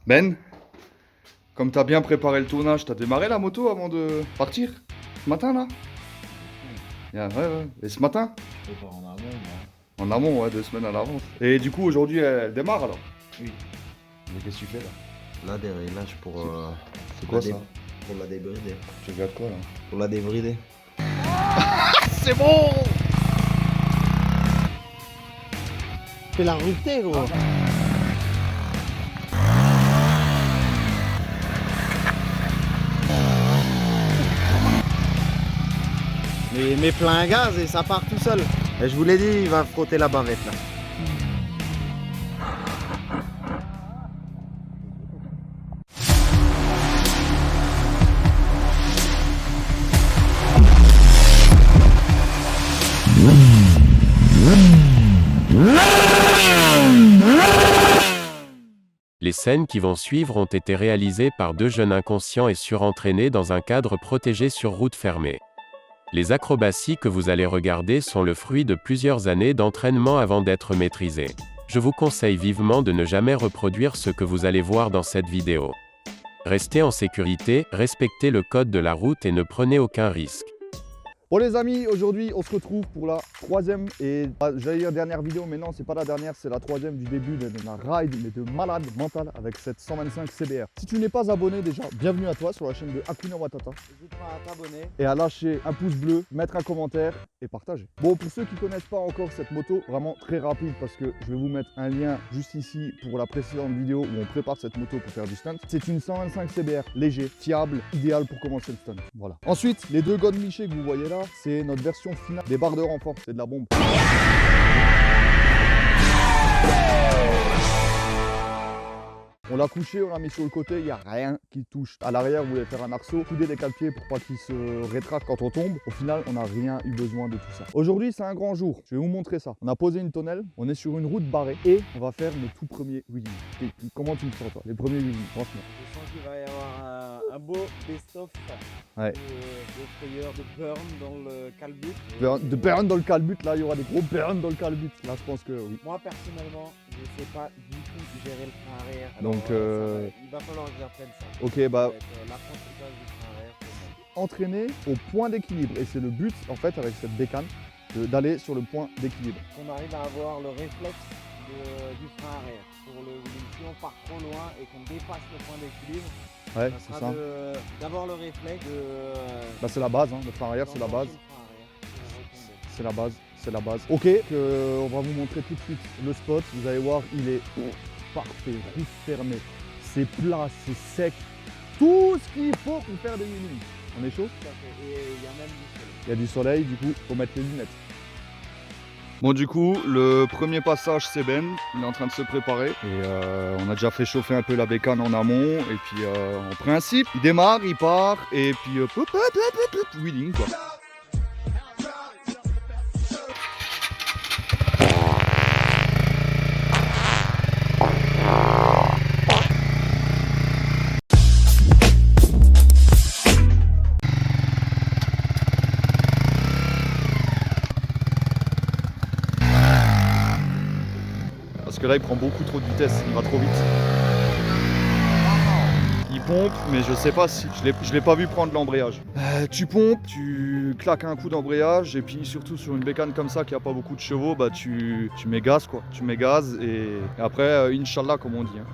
Ben, comme t'as bien préparé le tournage, t'as démarré la moto avant de partir? Ce matin là? Ouais, ouais. Et ce matin? Je prépare en amont, moi. En amont, ouais, 2 semaines à l'avance. Et du coup, aujourd'hui, elle démarre alors? Oui. Mais qu'est-ce que tu fais là? Là, des réglages pour. C'est quoi ça? Pour la débrider. Tu regardes quoi là? Pour la débrider. C'est bon! Fais la rupture, gros! Mais plein gaz et ça part tout seul. Et je vous l'ai dit, il va frotter la bavette là. Les scènes qui vont suivre ont été réalisées par deux jeunes inconscients et surentraînés dans un cadre protégé sur route fermée. Les acrobaties que vous allez regarder sont le fruit de plusieurs années d'entraînement avant d'être maîtrisées. Je vous conseille vivement de ne jamais reproduire ce que vous allez voir dans cette vidéo. Restez en sécurité, respectez le code de la route et ne prenez aucun risque. Bon les amis, aujourd'hui on se retrouve pour la troisième et j'allais dire dernière vidéo, mais non c'est pas la dernière, c'est la troisième du début d'un ride mais de malade mental avec cette 125 CBR. Si tu n'es pas abonné déjà, bienvenue à toi sur la chaîne de Hakuna Matata. N'hésite pas à t'abonner. Et à lâcher un pouce bleu, mettre un commentaire et partager. Bon pour ceux qui ne connaissent pas encore cette moto, vraiment très rapide parce que je vais vous mettre un lien juste ici pour la précédente vidéo où on prépare cette moto pour faire du stunt. C'est une 125 CBR, léger, fiable, idéal pour commencer le stunt. Voilà. Ensuite, les deux God Miché que vous voyez là, c'est notre version finale des barres de renfort, c'est de la bombe. On l'a couché, on l'a mis sur le côté, il n'y a rien qui touche. À l'arrière, vous voulez faire un arceau, couder les cale-pieds pour pas qu'ils se rétractent quand on tombe. Au final, on n'a rien eu besoin de tout ça. Aujourd'hui, c'est un grand jour. Je vais vous montrer ça. On a posé une tonnelle, on est sur une route barrée et on va faire nos tout premiers wheelies. Et comment tu me sens toi, les premiers wheelies, franchement? Je sens qu'il va y avoir un beau best-of Ouais. de frayeurs, de burn dans le calbut. De burn dans le calbut, là, il y aura des gros burn dans le calbut. Là, je pense que oui. Moi personnellement, je ne sais pas du tout gérer le frein arrière. Donc, il va falloir que j'apprenne ça. Ok, bah, Ça va être l'apprentissage du frein arrière pour moi. entraîner au point d'équilibre. Et c'est le but, en fait, avec cette bécane, d'aller sur le point d'équilibre. Qu'on arrive à avoir le réflexe du frein arrière pour le wheeling. Si on part trop loin et qu'on dépasse le point d'équilibre, Ouais, ça c'est sera ça. d'avoir le réflexe de. Bah, c'est la base, hein. Le frein arrière, c'est la base. d'enfoncer le frein arrière pour retomber. C'est la base, c'est la base. Ok, on va vous montrer tout de suite le spot. Vous allez voir, il est parfait, route fermée. C'est plat, c'est sec. Tout ce qu'il faut pour faire des wheelies. On est chaud? Tout à fait. Et il y a même du soleil. Il y a du soleil, du coup, faut mettre les lunettes. Bon, du coup, le premier passage, c'est Ben. Il est en train de se préparer. Et on a déjà fait chauffer un peu la bécane en amont. Et puis, en principe, il démarre, il part. Et puis, wheeling, quoi. Parce que là, il prend beaucoup trop de vitesse, il va trop vite. Il pompe, mais je sais pas si. Je l'ai pas vu prendre l'embrayage. Tu pompes, tu claques un coup d'embrayage, et puis surtout sur une bécane comme ça qui a pas beaucoup de chevaux, bah tu mets gaz quoi. Tu mets gaz et après, Inch'Allah, comme on dit. Hein.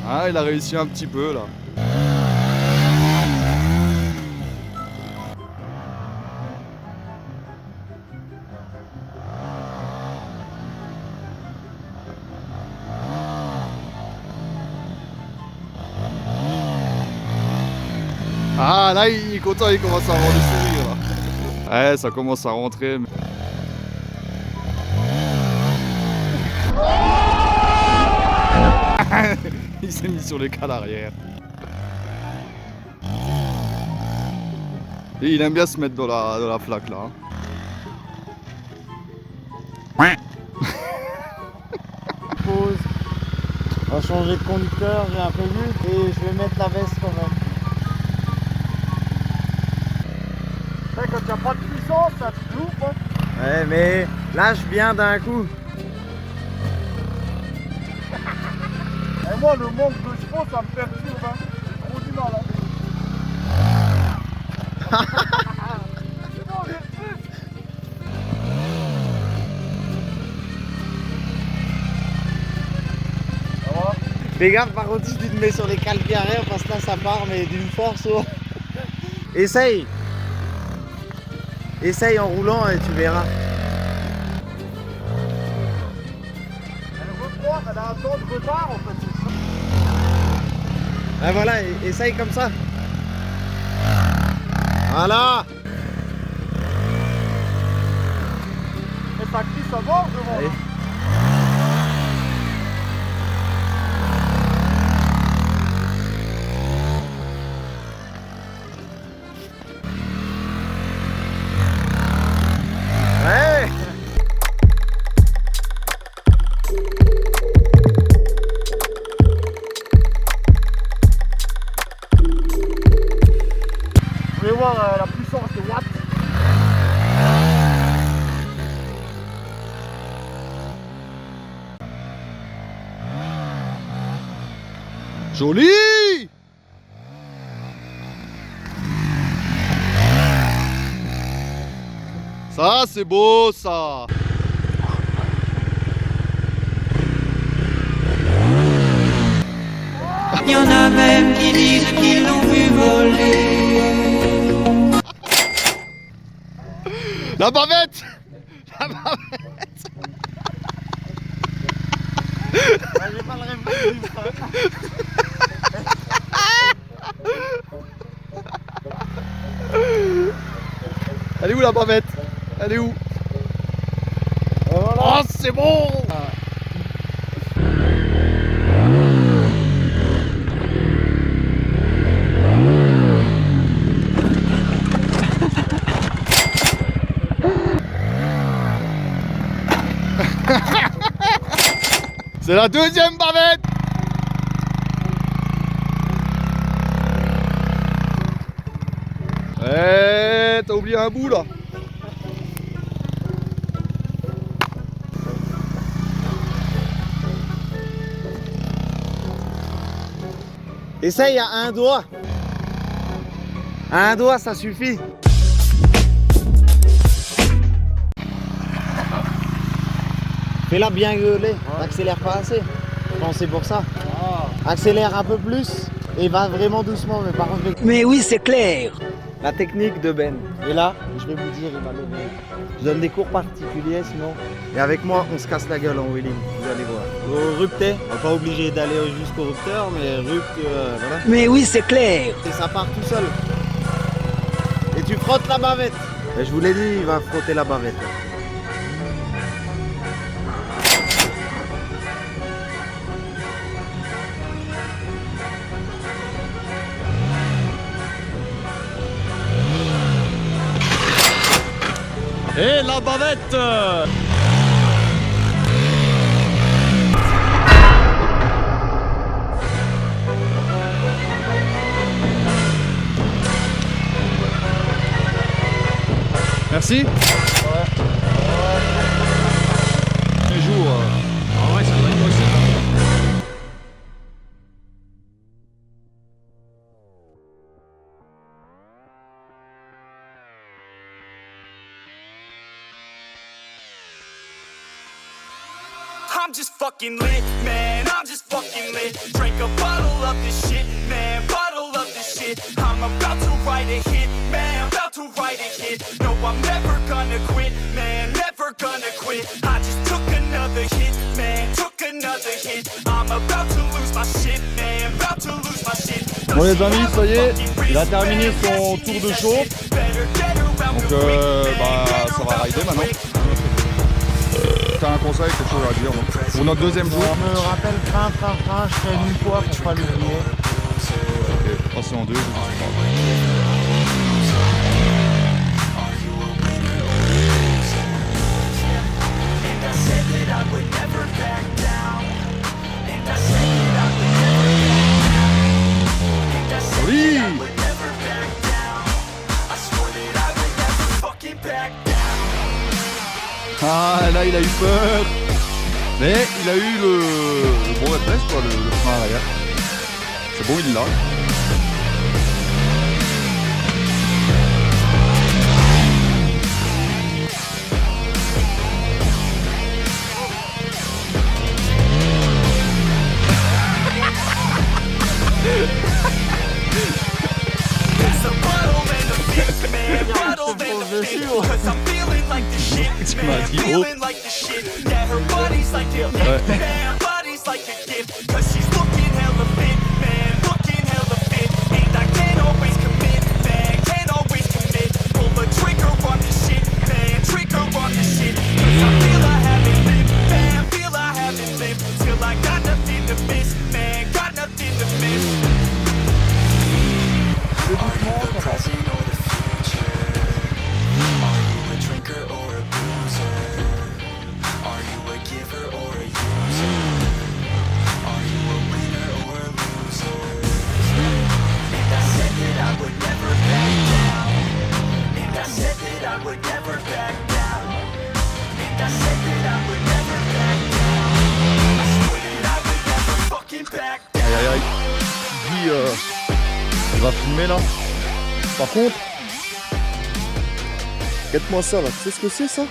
Ah, il a réussi un petit peu là. Ah là il est content, il commence à avoir le sourire là. Ouais, ça commence à rentrer. Il s'est mis sur les cales arrière. Et il aime bien se mettre dans la flaque là. Pause. On va changer de conducteur, j'ai imprévu. Et je vais mettre la veste quand même. Quand il n'y a pas de puissance, ça te loupe. Hein. Ouais, mais lâche bien d'un coup. Et moi, le manque de chevaux, ça me perturbe. Hein. J'ai trop du mal. Hein. Fais gaffe par contre si tu te mets sur les calpiers arrière parce que là ça part mais d'une force. Oh. Essaye. Essaye en roulant et tu verras. Elle a un temps de retard en fait. Ah voilà, essaye comme ça. Voilà. Et ça crie, ça mord devant. Allez. Ouais. Vous voulez voir la puissance de watts. Joli! Ça, c'est beau, ça! Il y en a même qui disent qu'ils l'ont vu voler. La bavette! La bavette! J'ai pas le réflexe du frein. Elle est où la bavette? Elle est où? Voilà. Oh, c'est bon! C'est la deuxième bavette! Eh, t'as oublié un bout là! Essaye à un doigt. À un doigt, ça suffit. Fais-la bien gueuler. N'accélère pas assez. Je pense que c'est pour ça. Accélère un peu plus et va vraiment doucement. Mais par contre, Mais oui, c'est clair. la technique de Ben. Et là, je vais vous dire, il va lever. Je donne des cours particuliers sinon. Et avec moi, on se casse la gueule en wheeling. Vous allez voir. Au rupté, on n'est pas obligé d'aller jusqu'au rupteur, mais voilà. Mais oui, c'est clair. Et ça part tout seul. Et tu frottes la bavette. Et je vous l'ai dit, il va frotter la bavette. Et la bavette! Merci. Les jours. Ah ouais, ça doit être possible. I'm just fucking lit, man, I'm just fucking lit. Drink a bottle of this shit, man, bottle of this shit. I'm about to write a hit, man, about to write a hit. No, I'm never gonna quit, man, never gonna quit. I just took another hit, man, took another hit. I'm about to lose my shit, man, about to lose my shit. Bon les amis, ça y est, il a terminé son tour de show. Donc ça va rider maintenant. T'as un conseil, quelque chose à dire donc, pour notre deuxième jour? On me rappelle frein, je freine une fois pour pas l'oublier. Ok, passer en deux, je sais pas. Oui! Ah, là, il a eu peur. Mais il a eu le bon réflexe, quoi, le frein à l'arrière. C'est bon, il l'a. There's a bottle and a fist, man. Bottle and a fist. Cause I'm feeling like the shit, man. Feeling like the shit. Yeah, her body's like a gift, man. Body's like a gift. Cause she's looking hella fit, man. Looking hella fit. And I can't always commit, man. Can't always commit. Pull the trigger on this shit, man. Trigger on this shit. Cause I feel I haven't lived, man. Feel I haven't lived. Till I got nothing to miss, man. Got nothing to miss. Aïe aïe aïe. Guy, il va filmer là. Par contre, regarde-moi ça là. Tu sais ce que c'est ça?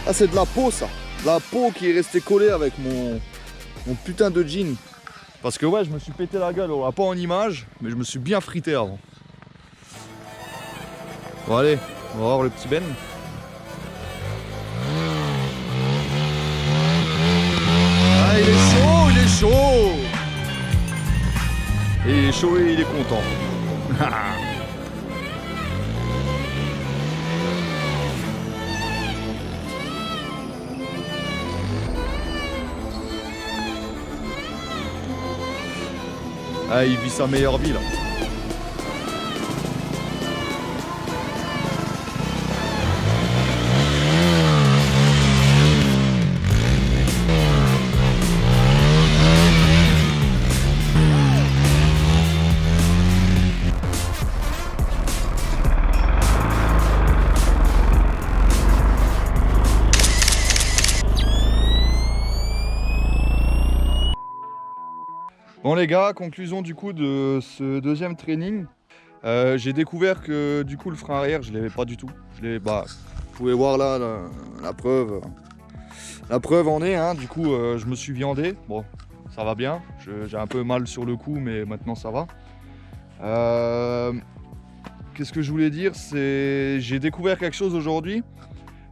Ah, c'est de la peau ça. La peau qui est restée collée avec mon putain de jean. Parce que ouais, je me suis pété la gueule. On l'a pas en image, mais je me suis bien frité avant. Bon allez, on va voir le petit Ben. Ah, il est chaud, il est chaud. Et il est chaud et il est content. Ah, il vit sa meilleure vie là. Bon les gars, conclusion du coup de ce deuxième training. J'ai découvert que du coup le frein arrière je l'avais pas du tout. Vous pouvez voir là la preuve. La preuve en est, hein. Du coup je me suis viandé. Bon, ça va bien. J'ai un peu mal sur le cou mais maintenant ça va. Qu'est-ce que je voulais dire, c'est j'ai découvert quelque chose aujourd'hui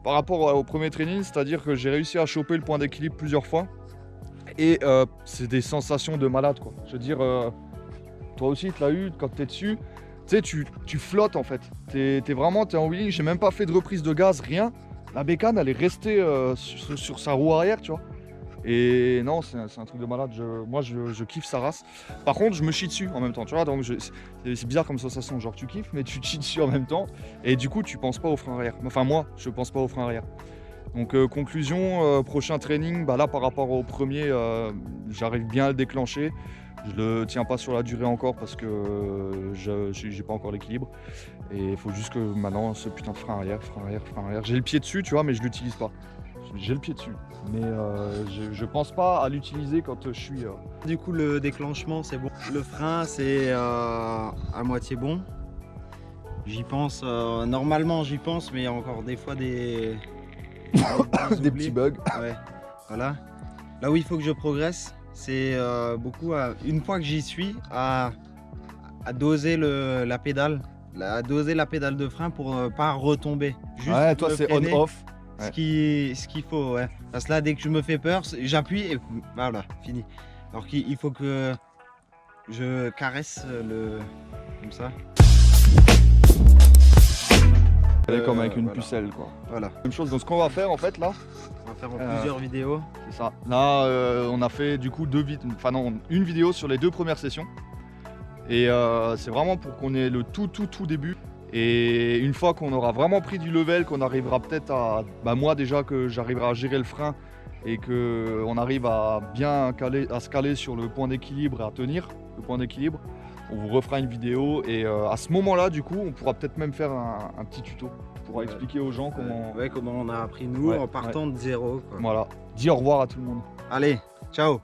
par rapport au premier training, c'est-à-dire que j'ai réussi à choper le point d'équilibre plusieurs fois. Et c'est des sensations de malade quoi. Je veux dire, toi aussi tu l'as eu quand t'es dessus. Tu sais, tu flottes en fait. T'es en wheeling, j'ai même pas fait de reprise de gaz, rien. La bécane elle est restée sur sa roue arrière, tu vois. Et non, c'est un truc de malade. Moi je kiffe sa race. Par contre je me chie dessus en même temps, tu vois. Donc c'est bizarre comme sensation, genre tu kiffes mais tu te chies dessus en même temps. Et du coup tu penses pas au frein arrière. Enfin moi je pense pas au frein arrière. Donc conclusion, prochain training, bah là par rapport au premier, j'arrive bien à le déclencher. Je le tiens pas sur la durée encore parce que j'ai pas encore l'équilibre. Et il faut juste que maintenant ce putain de frein arrière. J'ai le pied dessus, tu vois, mais je l'utilise pas. J'ai le pied dessus, mais je pense pas à l'utiliser quand je suis... Du coup le déclenchement c'est bon. Le frein c'est à moitié bon. J'y pense, normalement j'y pense, mais il y a encore des fois des petits bugs. Ouais, voilà. Là où il faut que je progresse, c'est beaucoup une fois que j'y suis, à doser la pédale, à doser la pédale de frein pour pas retomber. Juste ouais, toi c'est on-off. Ouais. Ce qu'il faut, ouais. Parce que là, dès que je me fais peur, j'appuie et voilà, fini. Alors qu'il faut que je caresse comme ça. Comme avec une pucelle quoi. Voilà. Même chose, donc ce qu'on va faire en fait là. On va faire plusieurs vidéos. C'est ça. Là on a fait du coup une vidéo sur les 2 premières sessions. Et c'est vraiment pour qu'on ait le tout début. Et une fois qu'on aura vraiment pris du level, qu'on arrivera peut-être à... moi déjà que j'arriverai à gérer le frein et qu'on arrive à bien se caler sur le point d'équilibre et à tenir le point d'équilibre. On vous refera une vidéo et à ce moment-là, du coup, on pourra peut-être même faire un petit tuto. On pourra expliquer aux gens comment... Ouais, comment on a appris nous Ouais, en partant de zéro, quoi. Voilà. Dis au revoir à tout le monde. Allez, ciao.